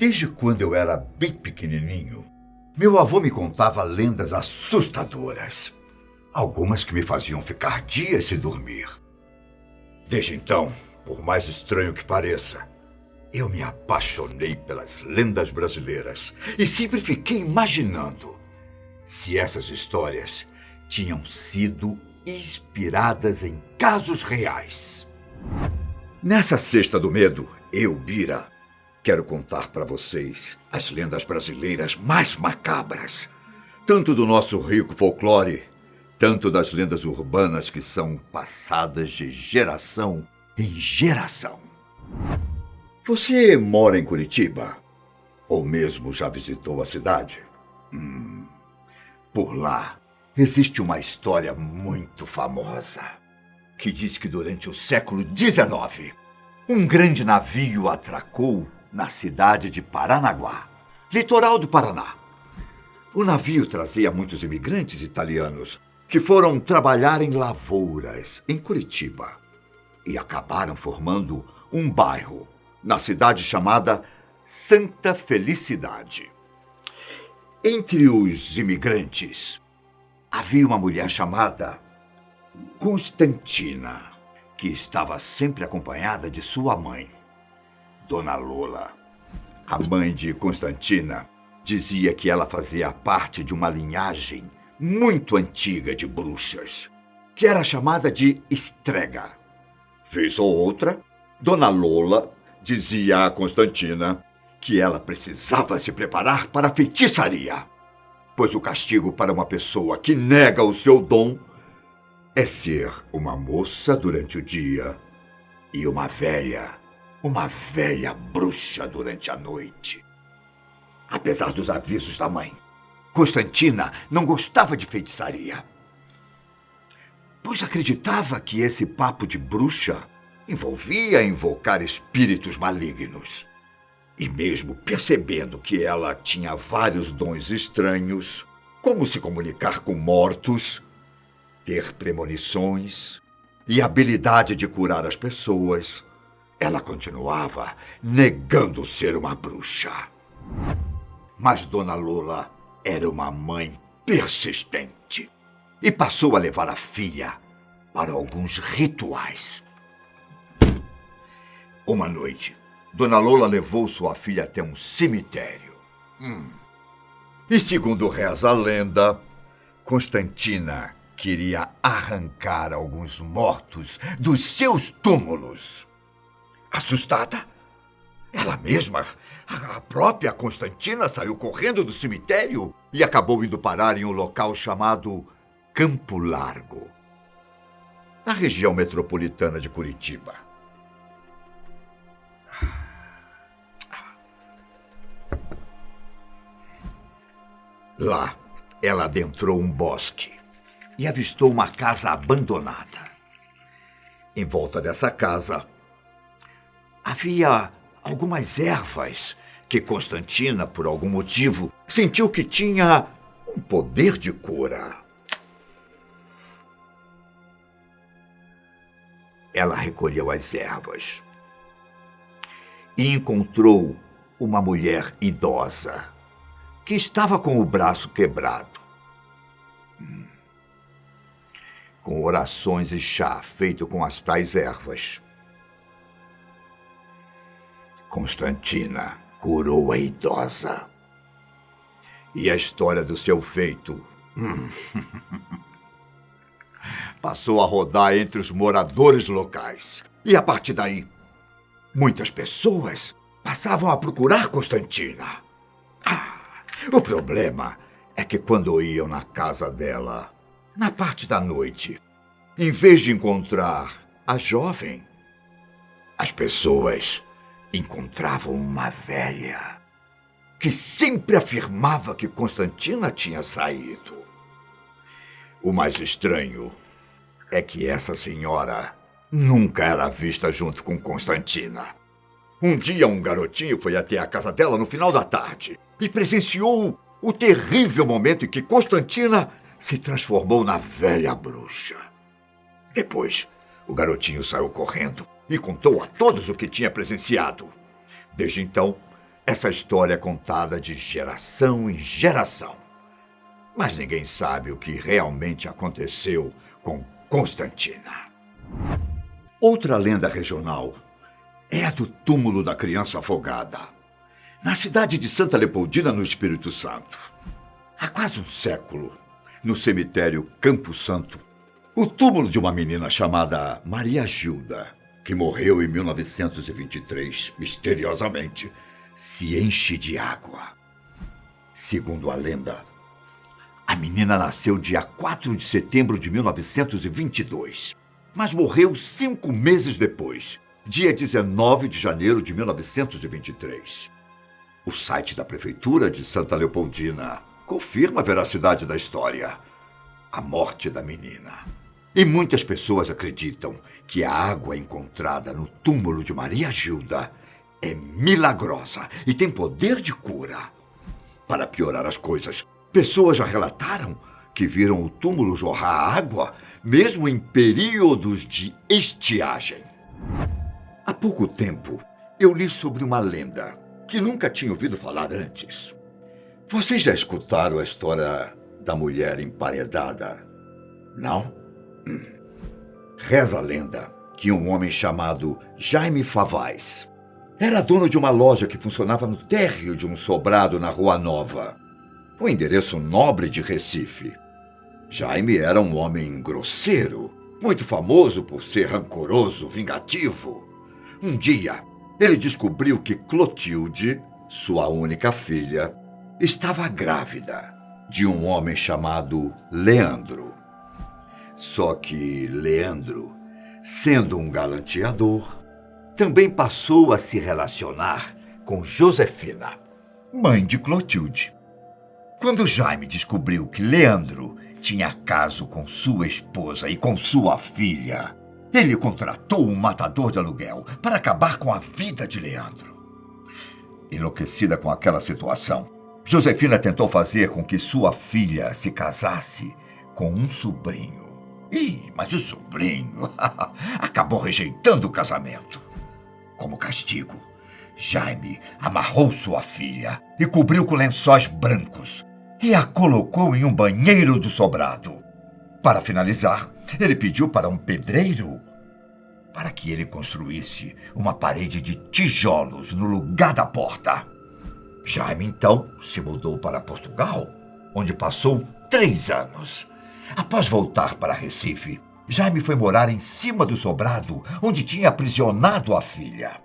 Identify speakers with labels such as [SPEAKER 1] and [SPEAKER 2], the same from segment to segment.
[SPEAKER 1] Desde quando eu era bem pequenininho, meu avô me contava lendas assustadoras. Algumas que me faziam ficar dias sem dormir. Desde então, por mais estranho que pareça, eu me apaixonei pelas lendas brasileiras e sempre fiquei imaginando se essas histórias tinham sido inspiradas em casos reais. Nessa Sexta do Medo, eu, Bira, quero contar para vocês as lendas brasileiras mais macabras, tanto do nosso rico folclore, tanto das lendas urbanas que são passadas de geração em geração. Você mora em Curitiba? Ou mesmo já visitou a cidade? Por lá, existe uma história muito famosa, que diz que durante o século XIX, um grande navio atracou na cidade de Paranaguá, litoral do Paraná. O navio trazia muitos imigrantes italianos que foram trabalhar em lavouras em Curitiba e acabaram formando um bairro na cidade chamada Santa Felicidade. Entre os imigrantes, havia uma mulher chamada Constantina, que estava sempre acompanhada de sua mãe, Dona Lola. A mãe de Constantina dizia que ela fazia parte de uma linhagem muito antiga de bruxas, que era chamada de estrega. Vez ou outra, Dona Lola dizia a Constantina que ela precisava se preparar para a feitiçaria, pois o castigo para uma pessoa que nega o seu dom é ser uma moça durante o dia e uma velha bruxa durante a noite. Apesar dos avisos da mãe, Constantina não gostava de feitiçaria, pois acreditava que esse papo de bruxa envolvia invocar espíritos malignos. E mesmo percebendo que ela tinha vários dons estranhos, como se comunicar com mortos, ter premonições e habilidade de curar as pessoas, ela continuava negando ser uma bruxa. Mas Dona Lola era uma mãe persistente e passou a levar a filha para alguns rituais. Uma noite, Dona Lola levou sua filha até um cemitério. E segundo reza a lenda, Constantina queria arrancar alguns mortos dos seus túmulos. Assustada, ela mesma, a própria Constantina, saiu correndo do cemitério e acabou indo parar em um local chamado Campo Largo, na região metropolitana de Curitiba. Lá, ela adentrou um bosque e avistou uma casa abandonada. Em volta dessa casa, havia algumas ervas que Constantina, por algum motivo, sentiu que tinha um poder de cura. Ela recolheu as ervas e encontrou uma mulher idosa que estava com o braço quebrado. Com orações e chá feito com as tais ervas, Constantina curou a idosa. E a história do seu feito passou a rodar entre os moradores locais. E a partir daí, muitas pessoas passavam a procurar Constantina. O problema é que quando iam na casa dela, na parte da noite, em vez de encontrar a jovem, as pessoas encontravam uma velha que sempre afirmava que Constantina tinha saído. O mais estranho é que essa senhora nunca era vista junto com Constantina. Um dia, um garotinho foi até a casa dela no final da tarde e presenciou o terrível momento em que Constantina se transformou na velha bruxa. Depois, o garotinho saiu correndo e contou a todos o que tinha presenciado. Desde então, Essa história é contada de geração em geração. Mas ninguém sabe o que realmente aconteceu com Constantina. Outra lenda regional é a do túmulo da criança afogada, na cidade de Santa Leopoldina, no Espírito Santo. Há quase um século, no cemitério Campo Santo, o túmulo de uma menina chamada Maria Gilda, que morreu em 1923, misteriosamente, se enche de água. Segundo a lenda, a menina nasceu dia 4 de setembro de 1922, mas morreu 5 meses depois, dia 19 de janeiro de 1923. O site da Prefeitura de Santa Leopoldina confirma a veracidade da história. A morte da menina. E muitas pessoas acreditam que a água encontrada no túmulo de Maria Gilda é milagrosa e tem poder de cura. Para piorar as coisas, pessoas já relataram que viram o túmulo jorrar água, mesmo em períodos de estiagem. Há pouco tempo, eu li sobre uma lenda que nunca tinha ouvido falar antes. Vocês já escutaram a história da mulher emparedada? Não? Reza a lenda que um homem chamado Jaime Favaz era dono de uma loja que funcionava no térreo de um sobrado na Rua Nova, um endereço nobre de Recife. Jaime era um homem grosseiro, muito famoso por ser rancoroso, vingativo. Um dia, ele descobriu que Clotilde, sua única filha, estava grávida de um homem chamado Leandro. Só que Leandro, sendo um galanteador, também passou a se relacionar com Josefina, mãe de Clotilde. Quando Jaime descobriu que Leandro tinha caso com sua esposa e com sua filha, ele contratou um matador de aluguel para acabar com a vida de Leandro. Enlouquecida com aquela situação, Josefina tentou fazer com que sua filha se casasse com um sobrinho. Mas o sobrinho acabou rejeitando o casamento. Como castigo, Jaime amarrou sua filha e cobriu com lençóis brancos e a colocou em um banheiro do sobrado. Para finalizar, ele pediu para um pedreiro para que ele construísse uma parede de tijolos no lugar da porta. Jaime, então, se mudou para Portugal, onde passou 3 anos. Após voltar para Recife, Jaime foi morar em cima do sobrado, onde tinha aprisionado a filha.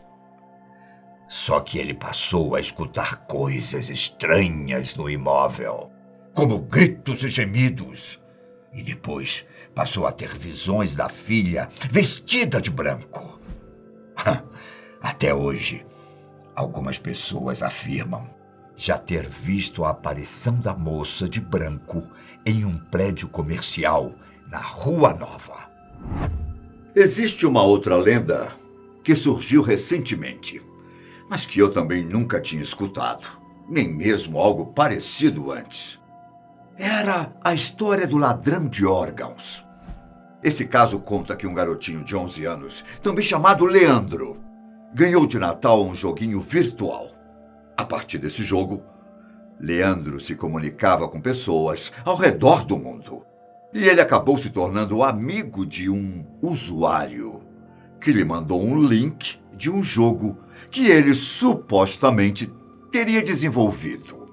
[SPEAKER 1] Só que ele passou a escutar coisas estranhas no imóvel, como gritos e gemidos. E depois passou a ter visões da filha vestida de branco. Até hoje, algumas pessoas afirmam já ter visto a aparição da moça de branco em um prédio comercial na Rua Nova. Existe uma outra lenda que surgiu recentemente, mas que eu também nunca tinha escutado, nem mesmo algo parecido antes. Era a história do ladrão de órgãos. Esse caso conta que um garotinho de 11 anos, também chamado Leandro, ganhou de Natal um joguinho virtual. A partir desse jogo, Leandro se comunicava com pessoas ao redor do mundo. E ele acabou se tornando amigo de um usuário que lhe mandou um link de um jogo que ele supostamente teria desenvolvido.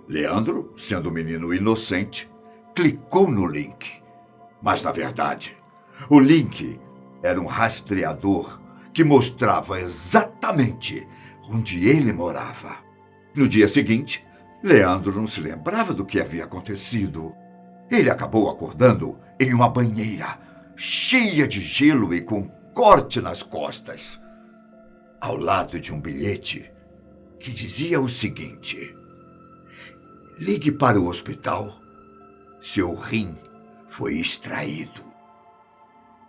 [SPEAKER 1] Leandro, sendo um menino inocente, clicou no link. Mas, na verdade, o link era um rastreador que mostrava exatamente onde ele morava. No dia seguinte, Leandro não se lembrava do que havia acontecido. Ele acabou acordando em uma banheira, cheia de gelo e com corte nas costas, ao lado de um bilhete que dizia o seguinte: ligue para o hospital, seu rim foi extraído.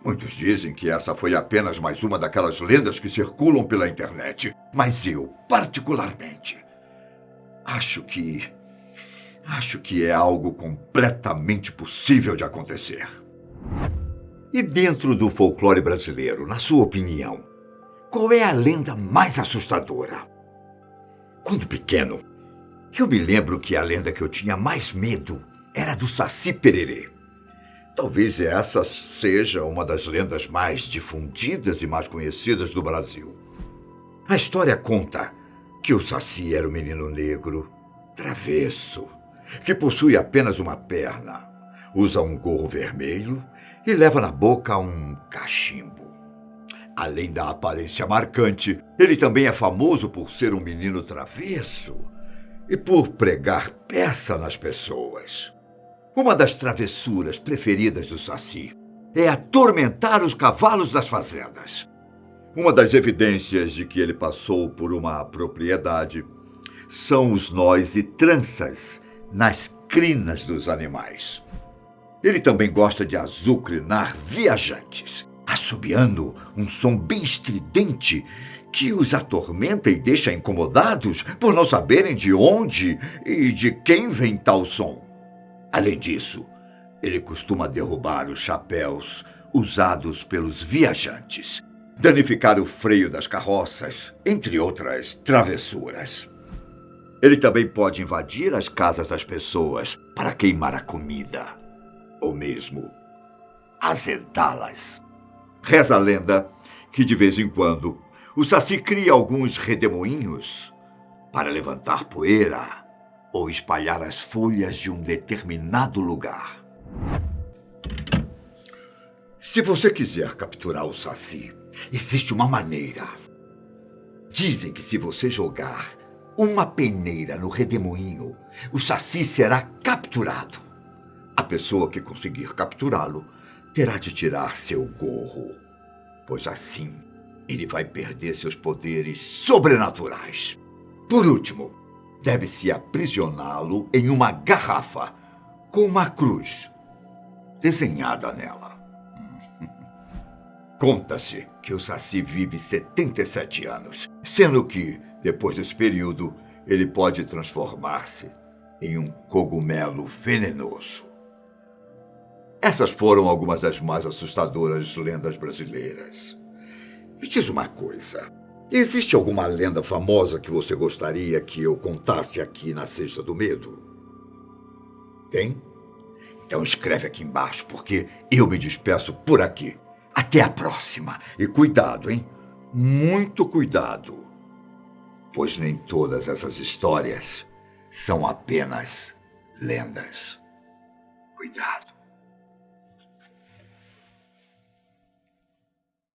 [SPEAKER 1] Muitos dizem que essa foi apenas mais uma daquelas lendas que circulam pela internet, mas eu, particularmente, acho que é algo completamente possível de acontecer. E dentro do folclore brasileiro, na sua opinião, qual é a lenda mais assustadora? Quando pequeno, eu me lembro que a lenda que eu tinha mais medo era do Saci Pererê. Talvez essa seja uma das lendas mais difundidas e mais conhecidas do Brasil. A história conta que o Saci era um menino negro, travesso, que possui apenas uma perna, usa um gorro vermelho e leva na boca um cachimbo. Além da aparência marcante, ele também é famoso por ser um menino travesso e por pregar peça nas pessoas. Uma das travessuras preferidas do Saci é atormentar os cavalos das fazendas. Uma das evidências de que ele passou por uma propriedade são os nós e tranças nas crinas dos animais. Ele também gosta de azucrinar viajantes, assobiando um som bem estridente que os atormenta e deixa incomodados por não saberem de onde e de quem vem tal som. Além disso, ele costuma derrubar os chapéus usados pelos viajantes, danificar o freio das carroças, entre outras travessuras. Ele também pode invadir as casas das pessoas para queimar a comida, ou mesmo azedá-las. Reza a lenda que, de vez em quando, o Saci cria alguns redemoinhos para levantar poeira ou espalhar as folhas de um determinado lugar. Se você quiser capturar o Saci, existe uma maneira. Dizem que se você jogar uma peneira no redemoinho, o Saci será capturado. A pessoa que conseguir capturá-lo terá de tirar seu gorro, pois assim ele vai perder seus poderes sobrenaturais. Por último, deve-se aprisioná-lo em uma garrafa com uma cruz desenhada nela. Conta-se que o Saci vive 77 anos, sendo que, depois desse período, ele pode transformar-se em um cogumelo venenoso. Essas foram algumas das mais assustadoras lendas brasileiras. Me diz uma coisa, existe alguma lenda famosa que você gostaria que eu contasse aqui na Cesta do Medo? Tem? Então escreve aqui embaixo, porque eu me despeço por aqui. Até a próxima. E cuidado, hein? Muito cuidado. Pois nem todas essas histórias são apenas lendas. Cuidado.